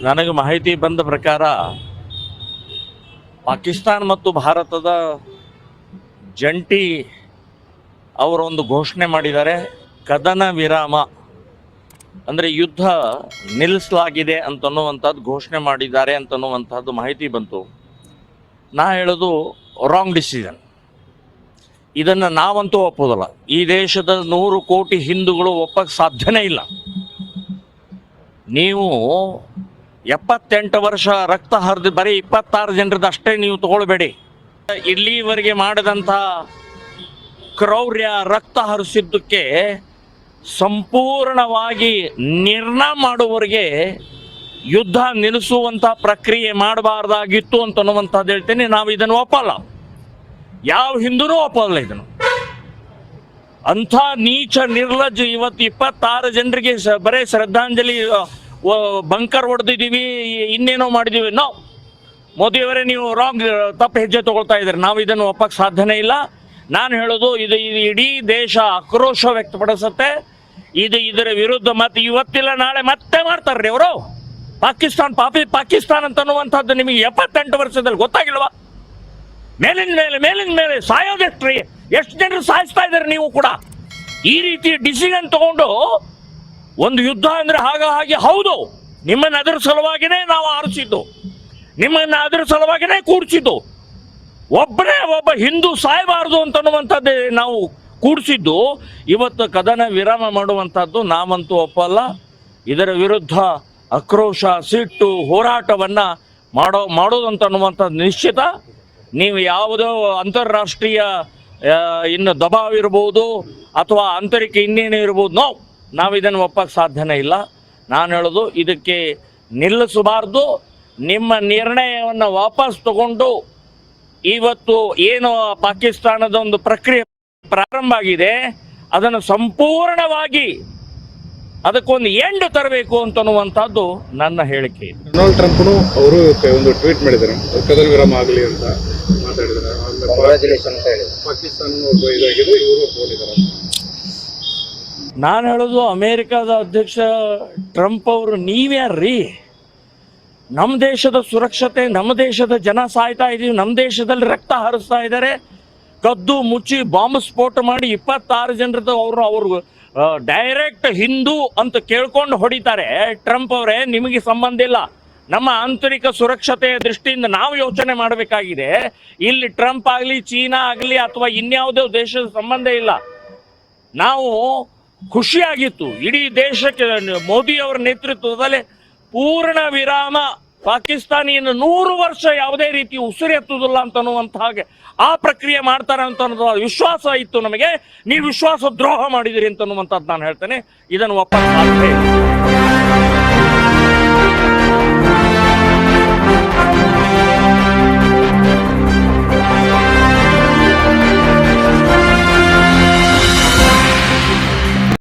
ನನಗೆ ಮಾಹಿತಿ ಬಂದ ಪ್ರಕಾರ ಪಾಕಿಸ್ತಾನ ಮತ್ತು ಭಾರತದ ಜಂಟಿ ಅವರೊಂದು ಘೋಷಣೆ ಮಾಡಿದ್ದಾರೆ. ಕದನ ವಿರಾಮ ಅಂದರೆ ಯುದ್ಧ ನಿಲ್ಲಿಸಲಾಗಿದೆ ಅಂತನ್ನುವಂಥದ್ದು ಘೋಷಣೆ ಮಾಡಿದ್ದಾರೆ ಅಂತನ್ನುವಂಥದ್ದು ಮಾಹಿತಿ ಬಂತು. ನಾ ಹೇಳೋದು ರಾಂಗ್ ಡಿಸಿಷನ್. ಇದನ್ನು ನಾವಂತೂ ಒಪ್ಪೋದಲ್ಲ. ಈ ದೇಶದ 100 ಕೋಟಿ ಹಿಂದೂಗಳು ಒಪ್ಪಕ್ಕೆ ಸಾಧ್ಯನೇ ಇಲ್ಲ. ನೀವು 78 ವರ್ಷ ರಕ್ತ ಹರಿದು ಬರೀ 26 ಜನರದ್ದು ಅಷ್ಟೇ ನೀವು ತಗೊಳ್ಬೇಡಿ. ಇಲ್ಲಿವರೆಗೆ ಮಾಡಿದಂಥ ಕ್ರೌರ್ಯ, ರಕ್ತ ಹರಿಸಿದ್ದಕ್ಕೆ ಸಂಪೂರ್ಣವಾಗಿ ನಿರ್ಣಯ ಮಾಡುವವರೆಗೆ ಯುದ್ಧ ನಿಲ್ಲಿಸುವಂಥ ಪ್ರಕ್ರಿಯೆ ಮಾಡಬಾರ್ದಾಗಿತ್ತು ಅಂತನ್ನುವಂಥದ್ದು ಹೇಳ್ತೇನೆ. ನಾವು ಇದನ್ನು ಒಪ್ಪಲ್ಲ, ಯಾವ ಹಿಂದೂನೂ ಒಪ್ಪಲ್ಲ ಇದನ್ನು. ಅಂಥ ನೀಚ ನಿರ್ಲಜ್ಜ ಇವತ್ತು 26 ಜನರಿಗೆ ಬರೇ ಶ್ರದ್ಧಾಂಜಲಿ ಬಂಕರ್ ಹೊಡೆದಿದ್ದೀವಿ, ಇನ್ನೇನೋ ಮಾಡಿದ್ದೀವಿ. ನಾವು ಮೋದಿಯವರೇ ನೀವು ರಾಂಗ್ ತಪ್ಪು ಹೆಜ್ಜೆ ತಗೊಳ್ತಾ ಇದ್ದಾರೆ. ನಾವು ಇದನ್ನು ಒಪ್ಪಕ್ಕೆ ಸಾಧ್ಯನೇ ಇಲ್ಲ. ನಾನು ಹೇಳೋದು ಇದು ಇಡೀ ದೇಶ ಆಕ್ರೋಶ ವ್ಯಕ್ತಪಡಿಸುತ್ತೆ. ಇದರ ವಿರುದ್ಧ ಮತ್ತೆ ಇವತ್ತಿಲ್ಲ ನಾಳೆ ಮತ್ತೆ ಮಾಡ್ತಾರ್ರಿ ಅವರು. ಪಾಕಿಸ್ತಾನ ಅಂತನ್ನುವಂಥದ್ದು ನಿಮಗೆ 78 ವರ್ಷದಲ್ಲಿ ಗೊತ್ತಾಗಿಲ್ವಾ? ಮೇಲಿನ ಮೇಲೆ ಸಾಯೋದೆಷ್ಟ್ರಿ, ಎಷ್ಟು ಜನರು ಸಾಯಿಸ್ತಾ ಇದ್ದಾರೆ. ನೀವು ಕೂಡ ಈ ರೀತಿ ಡಿಸಿಷನ್ ತಗೊಂಡು ಒಂದು ಯುದ್ಧ ಅಂದರೆ ಹಾಗೆ ಹೌದು, ನಿಮ್ಮನ್ನು ಅದರ ಸಲುವಾಗಿನೇ ನಾವು ಆರಿಸಿದ್ದು, ನಿಮ್ಮನ್ನು ಅದರ ಸಲುವಾಗಿನೇ ಕೂಡಿಸಿದ್ದು. ಒಬ್ಬ ಹಿಂದೂ ಸಾಯಬಾರದು ಅಂತನ್ನುವಂಥದ್ದೇ ನಾವು ಕೂಡಿಸಿದ್ದು. ಇವತ್ತು ಕದನ ವಿರಾಮ ಮಾಡುವಂಥದ್ದು ನಾವಂತೂ ಒಪ್ಪಲ್ಲ. ಇದರ ವಿರುದ್ಧ ಆಕ್ರೋಶ, ಸಿಟ್ಟು, ಹೋರಾಟವನ್ನು ಮಾಡೋದಂತನ್ನುವಂಥದ್ದು ನಿಶ್ಚಿತ. ನೀವು ಯಾವುದೋ ಅಂತಾರಾಷ್ಟ್ರೀಯ ಇನ್ನು ದಬಾವ್ ಇರ್ಬೋದು ಅಥವಾ ಆಂತರಿಕ ಇನ್ನೇನೇ ಇರ್ಬೋದು, ನಾವು ಇದನ್ನು ಒಪ್ಪಕ್ಕೆ ಸಾಧ್ಯನೇ ಇಲ್ಲ. ನಾನು ಹೇಳೋದು ಇದಕ್ಕೆ ನಿಲ್ಲಿಸಬಾರ್ದು. ನಿಮ್ಮ ನಿರ್ಣಯವನ್ನು ವಾಪಸ್ ತಗೊಂಡು ಇವತ್ತು ಏನು ಪಾಕಿಸ್ತಾನದ ಒಂದು ಪ್ರಕ್ರಿಯೆ ಪ್ರಾರಂಭ ಆಗಿದೆ ಅದನ್ನು ಸಂಪೂರ್ಣವಾಗಿ ಅದಕ್ಕೊಂದು ಎಂಡ್ ತರಬೇಕು ಅಂತನ್ನುವಂಥದ್ದು ನನ್ನ ಹೇಳಿಕೆ. ಡೊನಾಲ್ಡ್ ಟ್ರಂಪ್ನು ಅವರು ಒಂದು ಟ್ವೀಟ್ ಮಾಡಿದ್ದಾರೆ, ಕದನ ವಿರಾಮ ಆಗಲಿ ಅಂತ ಮಾತಾಡಿದ್ದಾರೆ. ಪಾಕಿಸ್ತಾನ ಇದಾಗಿದೆ, ಇವರು ಒಪ್ಪಿಕೊಂಡಿದ್ದಾರೆ. ನಾನು ಹೇಳೋದು ಅಮೇರಿಕಾದ ಅಧ್ಯಕ್ಷ ಟ್ರಂಪ್ ಅವರು ನೀವ್ಯಾರ್ರೀ? ನಮ್ಮ ದೇಶದ ಸುರಕ್ಷತೆ, ನಮ್ಮ ದೇಶದ ಜನ ಸಾಯ್ತಾ ಇದ್ದೀವಿ, ನಮ್ಮ ದೇಶದಲ್ಲಿ ರಕ್ತ ಹರಿಸ್ತಾ ಇದ್ದಾರೆ. ಕದ್ದು ಮುಚ್ಚಿ ಬಾಂಬ್ ಸ್ಫೋಟ ಮಾಡಿ 26 ಜನರದ್ದು ಅವರು ಡೈರೆಕ್ಟ್ ಹಿಂದೂ ಅಂತ ಕೇಳ್ಕೊಂಡು ಹೊಡಿತಾರೆ. ಟ್ರಂಪ್ ಅವರೇ, ನಿಮಗೆ ಸಂಬಂಧ ಇಲ್ಲ. ನಮ್ಮ ಆಂತರಿಕ ಸುರಕ್ಷತೆಯ ದೃಷ್ಟಿಯಿಂದ ನಾವು ಯೋಚನೆ ಮಾಡಬೇಕಾಗಿದೆ. ಇಲ್ಲಿ ಟ್ರಂಪ್ ಆಗಲಿ, ಚೀನಾ ಆಗಲಿ ಅಥವಾ ಇನ್ಯಾವುದೋ ದೇಶದ ಸಂಬಂಧ ಇಲ್ಲ. ನಾವು ಖುಷಿಯಾಗಿತ್ತು ಇಡೀ ದೇಶಕ್ಕೆ ಮೋದಿಯವರ ನೇತೃತ್ವದಲ್ಲಿ ಪೂರ್ಣ ವಿರಾಮ, ಪಾಕಿಸ್ತಾನಿಯನ್ನು 100 ವರ್ಷ ಯಾವುದೇ ರೀತಿ ಉಸಿರೆತ್ತುವುದಿಲ್ಲ ಅಂತನ್ನುವಂಥ ಹಾಗೆ ಆ ಪ್ರಕ್ರಿಯೆ ಮಾಡ್ತಾರೆ ಅಂತ ವಿಶ್ವಾಸ ಇತ್ತು ನಮಗೆ. ನೀವು ವಿಶ್ವಾಸ ದ್ರೋಹ ಮಾಡಿದಿರಿ ಅಂತನ್ನುವಂಥದ್ದು ನಾನು ಹೇಳ್ತೇನೆ. ಇದನ್ನು ಒಪ್ಪಕ್ಕೆ ಸಾಧ್ಯ ಇಲ್ಲ.